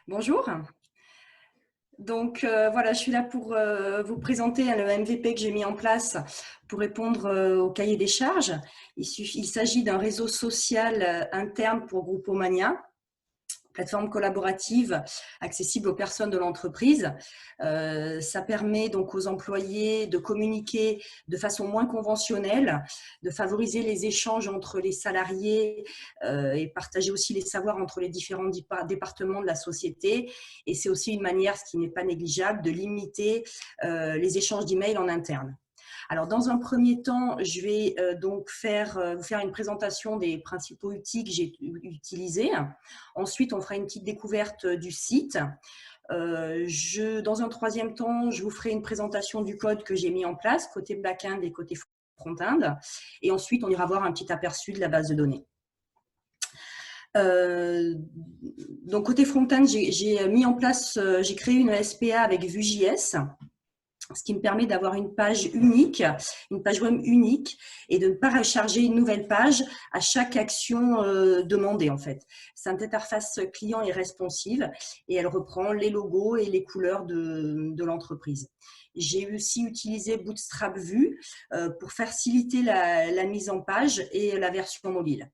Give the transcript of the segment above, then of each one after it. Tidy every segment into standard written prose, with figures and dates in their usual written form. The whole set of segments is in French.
Bonjour. Voilà, je suis là pour vous présenter le MVP que j'ai mis en place pour répondre au cahier des charges. Il s'agit d'un réseau social interne pour Groupomania, plateforme collaborative accessible aux personnes de l'entreprise. Ça permet donc aux employés de communiquer de façon moins conventionnelle, de favoriser les échanges entre les salariés et partager aussi les savoirs entre les différents départements de la société. Et c'est aussi une manière, ce qui n'est pas négligeable, de limiter les échanges d'emails en interne. Alors, dans un premier temps, je vais donc vous faire une présentation des principaux outils que j'ai utilisés. Ensuite, on fera une petite découverte du site. Dans un troisième temps, je vous ferai une présentation du code que j'ai mis en place, côté back-end et côté front-end. Et ensuite, on ira voir un petit aperçu de la base de données. Donc, côté front-end, j'ai mis en place, j'ai créé une SPA avec Vue.js, ce qui me permet d'avoir une page unique, une page web unique et de ne pas recharger une nouvelle page à chaque action demandée en fait. Cette interface client est responsive et elle reprend les logos et les couleurs de l'entreprise. J'ai aussi utilisé Bootstrap Vue pour faciliter la mise en page et la version mobile.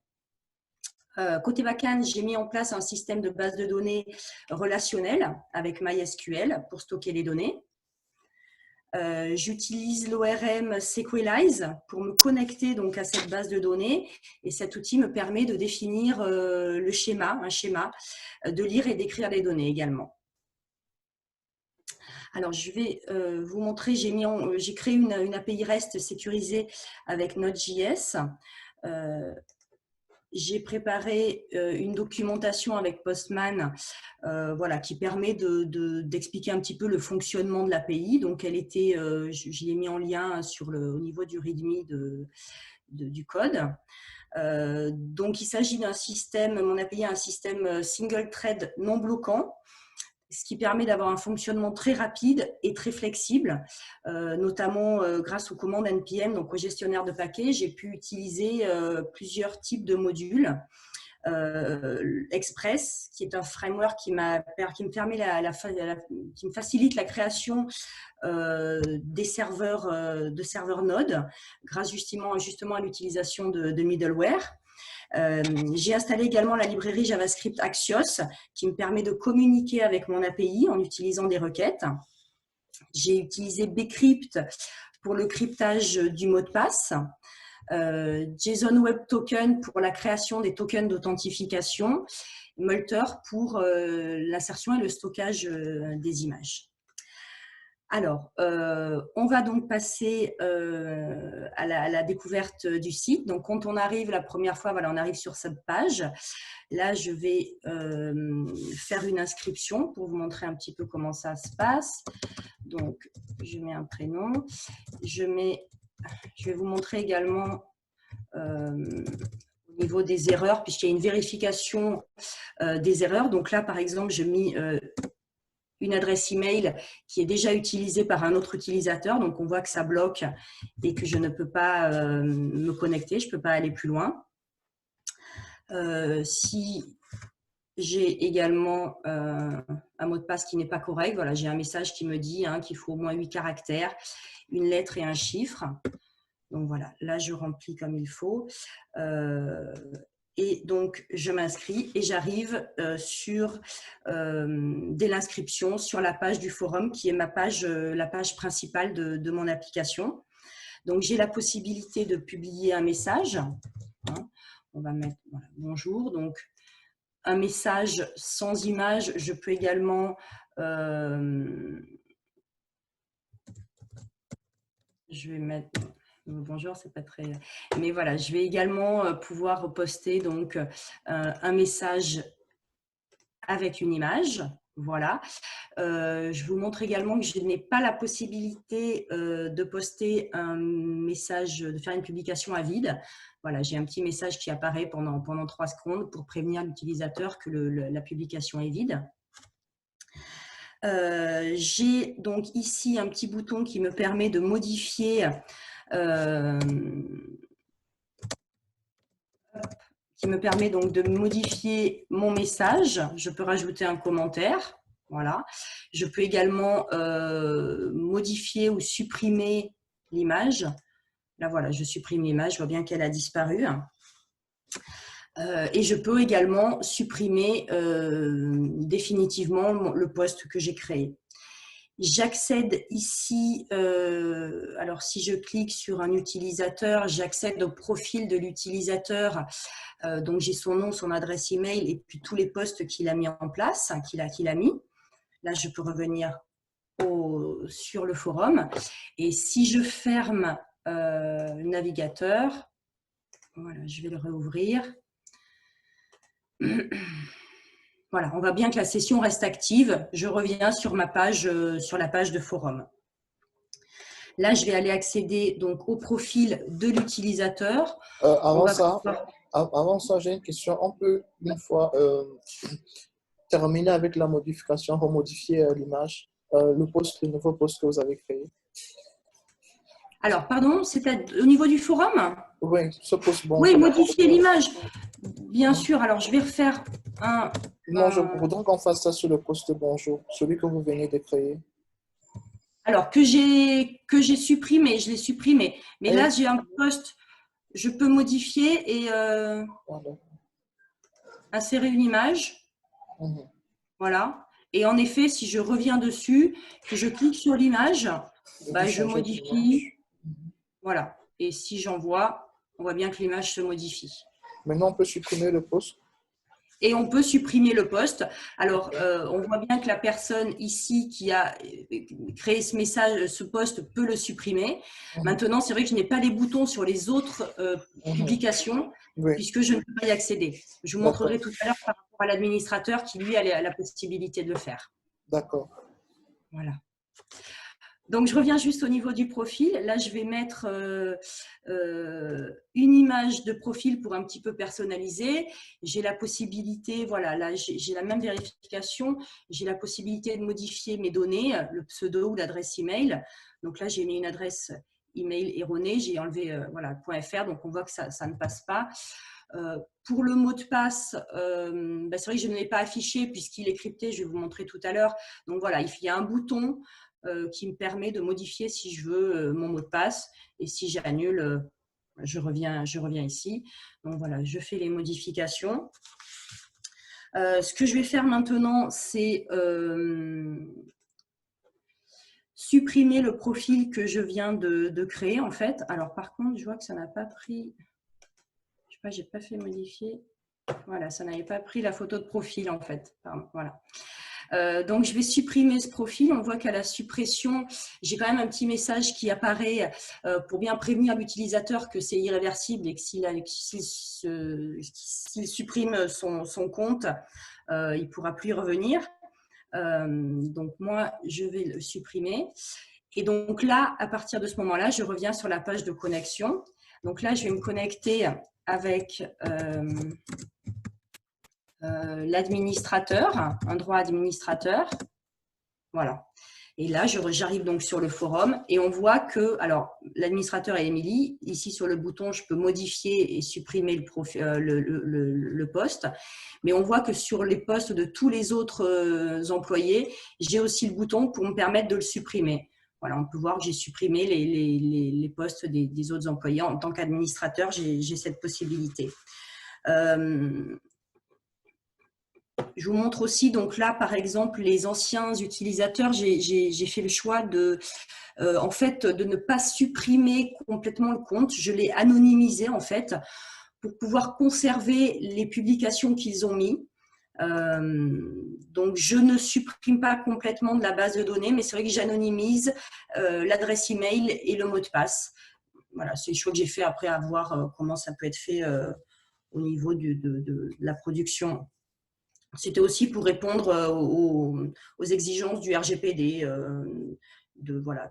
Côté backend, j'ai mis en place un système de base de données relationnelle avec MySQL pour stocker les données. J'utilise l'ORM Sequelize pour me connecter donc à cette base de données et cet outil me permet de définir un schéma, de lire et d'écrire les données également. Alors, je vais vous montrer, j'ai créé une API REST sécurisée avec Node.js. J'ai préparé une documentation avec Postman voilà, qui permet d'expliquer un petit peu le fonctionnement de l'API. Donc, elle était, je l'ai mis en lien au niveau du README du code. Donc, il s'agit d'un système, mon API a un système single thread non bloquant, ce qui permet d'avoir un fonctionnement très rapide et très flexible, notamment grâce aux commandes NPM, donc au gestionnaire de paquets. J'ai pu utiliser plusieurs types de modules. Express, qui est un framework qui me permet qui me facilite la création de serveurs Node, grâce justement à l'utilisation de middleware. J'ai installé également la librairie JavaScript Axios qui me permet de communiquer avec mon API en utilisant des requêtes. J'ai utilisé Bcrypt pour le cryptage du mot de passe. JSON Web Token pour la création des tokens d'authentification. Multer pour l'insertion et le stockage des images. Alors, on va donc passer à la découverte du site. Donc, quand on arrive la première fois, voilà, on arrive sur cette page. Là, je vais faire une inscription pour vous montrer un petit peu comment ça se passe. Donc, je mets un prénom. Je vais vous montrer également au niveau des erreurs, puisqu'il y a une vérification des erreurs. Donc là, par exemple, j'ai mis une adresse email qui est déjà utilisée par un autre utilisateur. Donc, on voit que ça bloque et que je ne peux pas me connecter, je ne peux pas aller plus loin. Si j'ai également un mot de passe qui n'est pas correct, voilà, j'ai un message qui me dit qu'il faut au moins 8 caractères, une lettre et un chiffre. Donc, voilà, là, je remplis comme il faut. Et donc, je m'inscris et j'arrive dès l'inscription sur la page du forum qui est la page principale de mon application. Donc, j'ai la possibilité de publier un message. On va mettre voilà, bonjour. Donc, un message sans image. Je peux également… je vais mettre… Bonjour, c'est pas très… Mais voilà, je vais également pouvoir poster donc un message avec une image. Voilà. Je vous montre également que je n'ai pas la possibilité de poster un message, de faire une publication à vide. Voilà, j'ai un petit message qui apparaît pendant 3 secondes pour prévenir l'utilisateur que la publication est vide. J'ai donc ici un petit bouton qui me permet de modifier qui me permet donc de modifier mon message. Je peux rajouter un commentaire. Voilà. Je peux également modifier ou supprimer l'image. Là, voilà, je supprime l'image, je vois bien qu'elle a disparu. Et je peux également supprimer définitivement le post que j'ai créé. J'accède ici, alors si je clique sur un utilisateur, j'accède au profil de l'utilisateur. Donc j'ai son nom, son adresse email et puis tous les posts qu'il a mis en place, qu'il a mis. Là, je peux revenir sur le forum. Et si je ferme le navigateur, voilà, je vais le réouvrir. Voilà, on voit bien que la session reste active. Je reviens sur ma page, sur la page de forum. Là, je vais aller accéder donc au profil de l'utilisateur. Avant ça, j'ai une question. On peut, une fois terminer avec la modification, remodifier l'image, le nouveau post que vous avez créé. Alors, pardon, c'était au niveau du forum? Oui, ce post, bon. Oui, modifier l'image. Bien sûr. Alors, je vais refaire un… Non, je voudrais qu'on fasse ça sur le post bonjour, celui que vous venez de créer. Alors, que j'ai supprimé, je l'ai supprimé. Mais là, j'ai un post, je peux modifier et insérer une image. Voilà. Et en effet, si je reviens dessus, que je clique sur l'image, bah, je modifie. Voilà. Et si j'envoie, on voit bien que l'image se modifie. Maintenant, on peut supprimer le post. Et on peut supprimer le post. Alors, on voit bien que la personne ici qui a créé ce message, ce post, peut le supprimer. Maintenant, c'est vrai que je n'ai pas les boutons sur les autres publications, puisque je ne peux pas y accéder. Je vous montrerai tout à l'heure par rapport à l'administrateur qui, lui, a la possibilité de le faire. D'accord. Voilà. Donc, je reviens juste au niveau du profil. Là, je vais mettre une image de profil pour un petit peu personnaliser. J'ai la possibilité, voilà, là, j'ai la même vérification. J'ai la possibilité de modifier mes données, le pseudo ou l'adresse email. Donc là, j'ai mis une adresse email erronée. J'ai enlevé voilà, .fr, donc on voit que ça ne passe pas. Pour le mot de passe, bah, c'est vrai que je ne l'ai pas affiché puisqu'il est crypté. Je vais vous montrer tout à l'heure. Donc voilà, il y a un bouton qui me permet de modifier si je veux mon mot de passe, et si j'annule, je reviens ici. Donc voilà, je fais les modifications. Ce que je vais faire maintenant, c'est supprimer le profil que je viens de créer en fait. Alors par contre, je vois que ça n'a pas pris, je sais pas, j'ai pas fait modifier. Voilà, ça n'avait pas pris la photo de profil en fait. Pardon, voilà. Donc, je vais supprimer ce profil. On voit qu'à la suppression, j'ai quand même un petit message qui apparaît pour bien prévenir l'utilisateur que c'est irréversible et que s'il supprime son compte, il ne pourra plus y revenir. Donc, moi, je vais le supprimer. Et donc là, à partir de ce moment-là, je reviens sur la page de connexion. Donc là, je vais me connecter avec… l'administrateur, un droit administrateur. Voilà. Et là, j'arrive donc sur le forum et on voit que, alors, l'administrateur est Émilie. Ici, sur le bouton, je peux modifier et supprimer le poste. Mais on voit que sur les postes de tous les autres employés, j'ai aussi le bouton pour me permettre de le supprimer. Voilà, on peut voir que j'ai supprimé les postes des autres employés. En tant qu'administrateur, j'ai cette possibilité. Je vous montre aussi, donc là, par exemple, les anciens utilisateurs, j'ai fait le choix en fait, de ne pas supprimer complètement le compte. Je l'ai anonymisé, en fait, pour pouvoir conserver les publications qu'ils ont mis. Donc, je ne supprime pas complètement de la base de données, mais c'est vrai que j'anonymise l'adresse email et le mot de passe. Voilà, c'est le choix que j'ai fait après, à voir comment ça peut être fait au niveau de la production. C'était aussi pour répondre aux exigences du RGPD, voilà,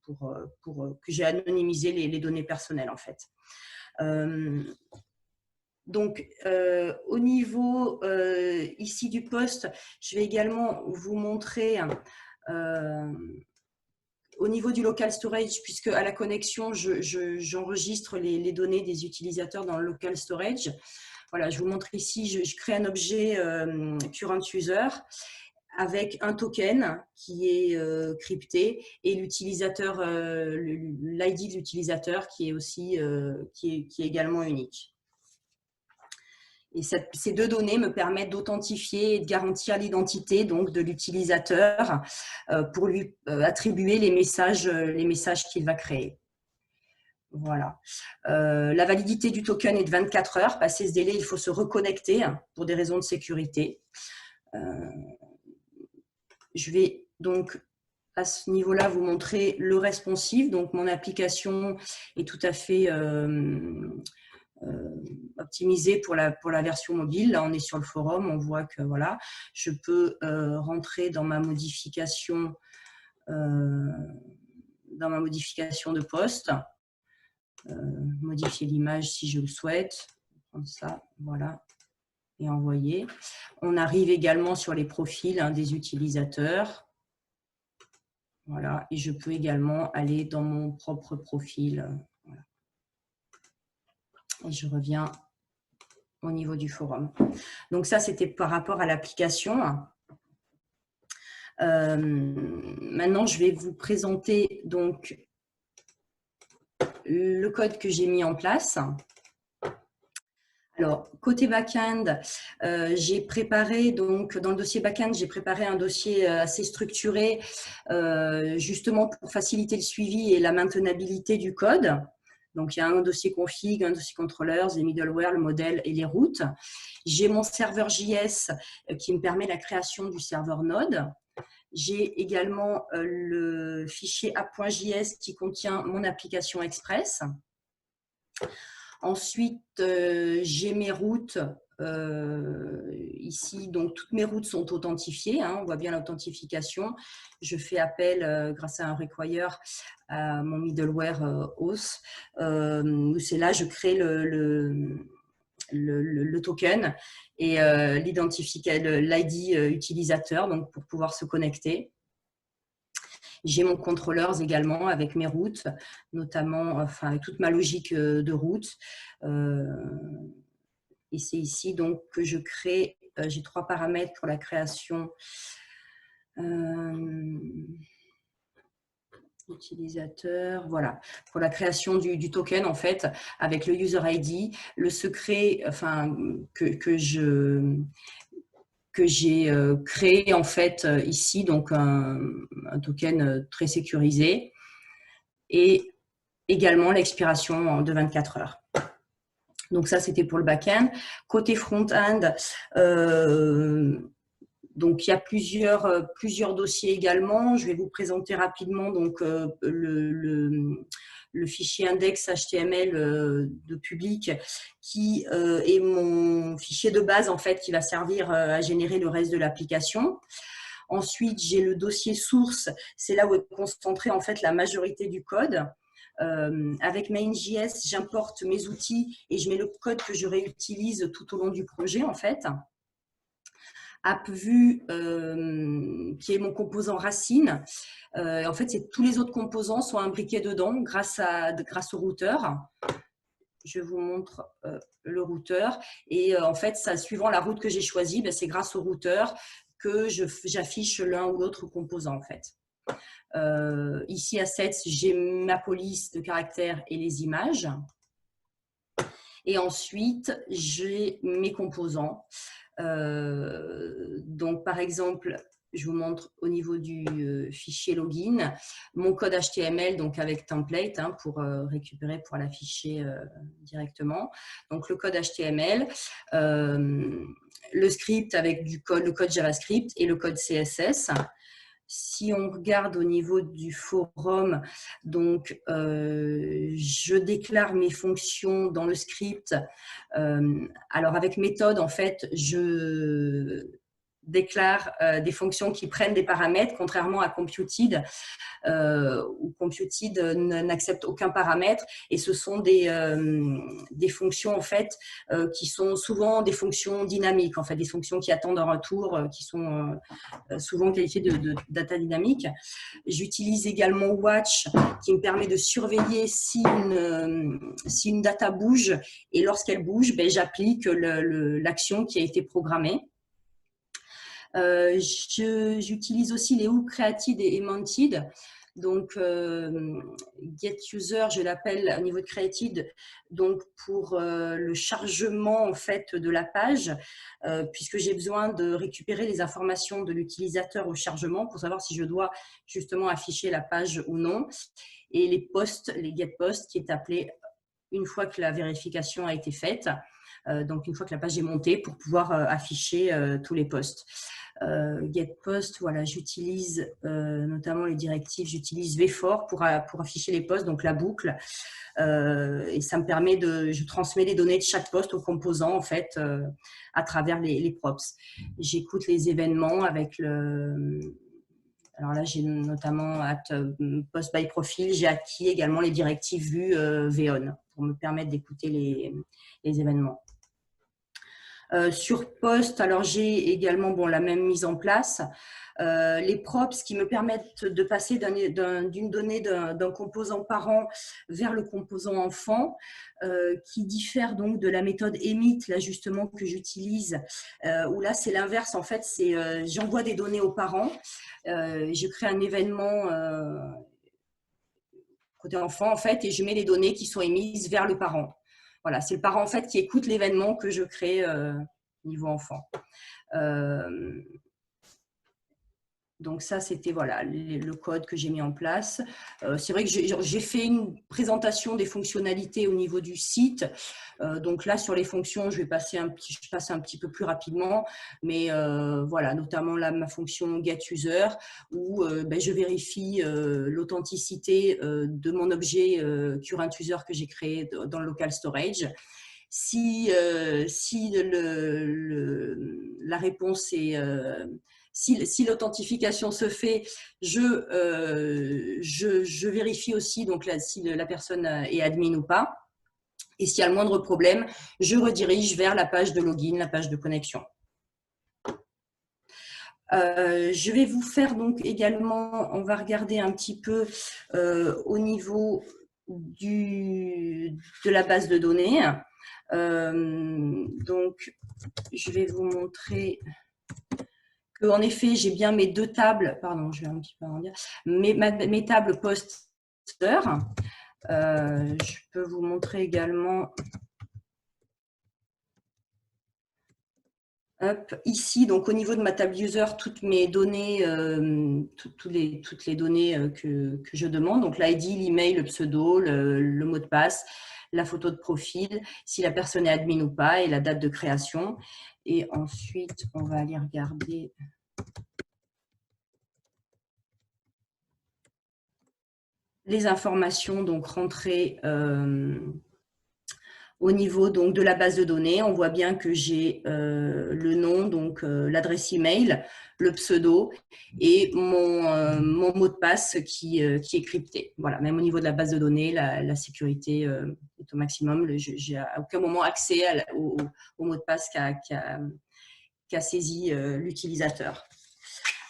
pour que j'ai anonymisé les données personnelles en fait. Donc, au niveau ici du poste, je vais également vous montrer au niveau du local storage, puisque à la connexion, j'enregistre les données des utilisateurs dans le local storage. voilà, je vous montre ici, je crée un objet current user avec un token qui est crypté et l'utilisateur, l'ID de l'utilisateur qui est aussi qui est également unique. Et ces deux données me permettent d'authentifier et de garantir l'identité donc de l'utilisateur pour lui attribuer les messages qu'il va créer. Voilà. La validité du token est de 24 heures. Passé ce délai, il faut se reconnecter pour des raisons de sécurité. Je vais donc à ce niveau-là vous montrer le responsive. Donc mon application est tout à fait optimisée pour la version mobile. Là, on est sur le forum, on voit que voilà, je peux rentrer dans ma modification de poste, modifier l'image si je le souhaite. Comme ça, voilà, et envoyer. On arrive également sur les profils des utilisateurs. Voilà, et je peux également aller dans mon propre profil. Voilà. Et je reviens au niveau du forum. Donc ça, c'était par rapport à l'application. Maintenant, je vais vous présenter donc le code que j'ai mis en place. Alors, côté back-end, j'ai préparé, donc dans le dossier back-end, j'ai préparé un dossier assez structuré, justement pour faciliter le suivi et la maintenabilité du code. Donc, il y a un dossier config, un dossier controllers, les middleware, le modèle et les routes. J'ai mon serveur JS qui me permet la création du serveur Node. J'ai également le fichier app.js qui contient mon application Express. Ensuite, j'ai mes routes ici. Donc, toutes mes routes sont authentifiées. Hein, on voit bien l'authentification. Je fais appel, grâce à un require, à mon middleware Auth. C'est là je crée le token et l'ID utilisateur donc pour pouvoir se connecter. J'ai mon controllers également avec mes routes, notamment avec toute ma logique de route. Et c'est ici donc que je crée, j'ai 3 paramètres pour la création utilisateur, voilà, pour la création du token en fait, avec le user ID, le secret que j'ai créé en fait ici, donc un token très sécurisé et également l'expiration de 24 heures. Donc ça, c'était pour le back-end. Côté front-end, donc il y a plusieurs dossiers également. Je vais vous présenter rapidement donc le fichier index HTML de public qui est mon fichier de base en fait qui va servir à générer le reste de l'application. Ensuite, j'ai le dossier source, c'est là où est concentrée en fait la majorité du code. Avec Main.js, j'importe mes outils et je mets le code que je réutilise tout au long du projet en fait. AppVue, qui est mon composant racine. En fait, tous les autres composants sont imbriqués dedans grâce au routeur. Je vous montre le routeur. Et en fait, suivant la route que j'ai choisie, c'est grâce au routeur que j'affiche l'un ou l'autre composant en fait. Ici, Assets, j'ai ma police de caractères et les images. Et ensuite, j'ai mes composants. Donc, par exemple, je vous montre au niveau du fichier login, mon code HTML donc avec template pour récupérer, pour l'afficher directement. Donc, le code HTML, le script avec le code JavaScript et le code CSS. Si on regarde au niveau du forum, donc je déclare mes fonctions dans le script. Alors avec méthode, en fait, déclare des fonctions qui prennent des paramètres, contrairement à Computed, où Computed n'accepte aucun paramètre. Et ce sont des fonctions en fait qui sont souvent des fonctions dynamiques, en fait, des fonctions qui attendent un retour, qui sont souvent qualifiées de data dynamique. J'utilise également Watch, qui me permet de surveiller si une data bouge, et lorsqu'elle bouge, ben, j'applique l'action qui a été programmée. J'utilise aussi les hooks created et mounted. Donc, get user, je l'appelle au niveau de created, donc pour le chargement en fait de la page, puisque j'ai besoin de récupérer les informations de l'utilisateur au chargement pour savoir si je dois justement afficher la page ou non. Et les posts, les get posts, qui est appelé une fois que la vérification a été faite, donc une fois que la page est montée, pour pouvoir afficher tous les posts. Get post, voilà, j'utilise notamment les directives, j'utilise vFor pour afficher les posts, donc la boucle, et ça me permet je transmets les données de chaque post aux composants en fait à travers les props. J'écoute les événements avec alors là j'ai notamment post by profile, j'ai acquis également les directives vues VON pour me permettre d'écouter les événements. Sur post, alors j'ai également la même mise en place. Les props qui me permettent de passer d'une donnée d'un composant parent vers le composant enfant, qui diffère donc de la méthode emit, là justement que j'utilise, où là c'est l'inverse, en fait, c'est j'envoie des données aux parents, je crée un événement côté enfant en fait, et je mets les données qui sont émises vers le parent. Voilà, c'est le parent en fait qui écoute l'événement que je crée niveau enfant. Donc ça, c'était voilà, le code que j'ai mis en place. C'est vrai que j'ai fait une présentation des fonctionnalités au niveau du site. Donc là, sur les fonctions, je passe un petit peu plus rapidement. Mais voilà, notamment là, ma fonction getUser, où je vérifie l'authenticité de mon objet currentUser que j'ai créé dans le local storage. Si la réponse est… si l'authentification se fait, je vérifie aussi donc là, si la personne est admin ou pas. Et s'il y a le moindre problème, je redirige vers la page de login, la page de connexion. Je vais vous faire donc également, on va regarder un petit peu au niveau de la base de données. Donc, je vais vous montrer que, en effet, j'ai bien mes deux tables, pardon, je vais un petit peu en dire, mes tables poster. Je peux vous montrer également ici, donc au niveau de ma table user, toutes mes données, toutes les données que je demande, donc l'ID, l'email, le pseudo, le mot de passe, la photo de profil, si la personne est admin ou pas, et la date de création. Et ensuite, on va aller regarder les informations donc rentrées au niveau donc de la base de données. On voit bien que j'ai le nom, donc l'adresse email, le pseudo et mon mot de passe qui est crypté. Voilà, même au niveau de la base de données, la sécurité est au maximum. J'ai à aucun moment accès au mot de passe qu'a saisi l'utilisateur.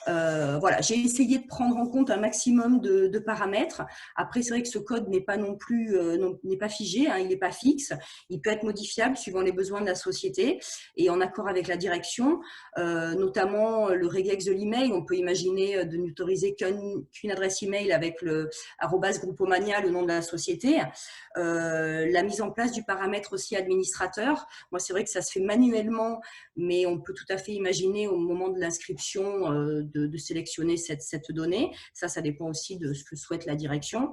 Voilà, j'ai essayé de prendre en compte un maximum de paramètres. Après, c'est vrai que ce code n'est pas non plus n'est pas figé, hein, il n'est pas fixe. Il peut être modifiable suivant les besoins de la société et en accord avec la direction, notamment le regex de l'email. On peut imaginer de n'autoriser qu'une adresse email avec le @groupomania, le nom de la société. La mise en place du paramètre aussi administrateur. Moi, c'est vrai que ça se fait manuellement, mais on peut tout à fait imaginer au moment de l'inscription de sélectionner cette donnée. Ça dépend aussi de ce que souhaite la direction.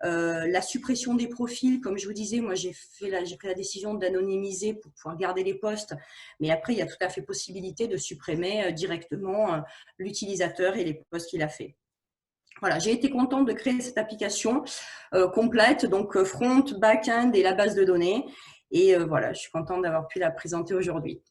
La suppression des profils, comme je vous disais, moi j'ai pris la décision d'anonymiser pour pouvoir garder les postes, mais après il y a tout à fait possibilité de supprimer directement l'utilisateur et les postes qu'il a fait. Voilà, j'ai été contente de créer cette application complète, donc front, back-end et la base de données. Et voilà, je suis contente d'avoir pu la présenter aujourd'hui.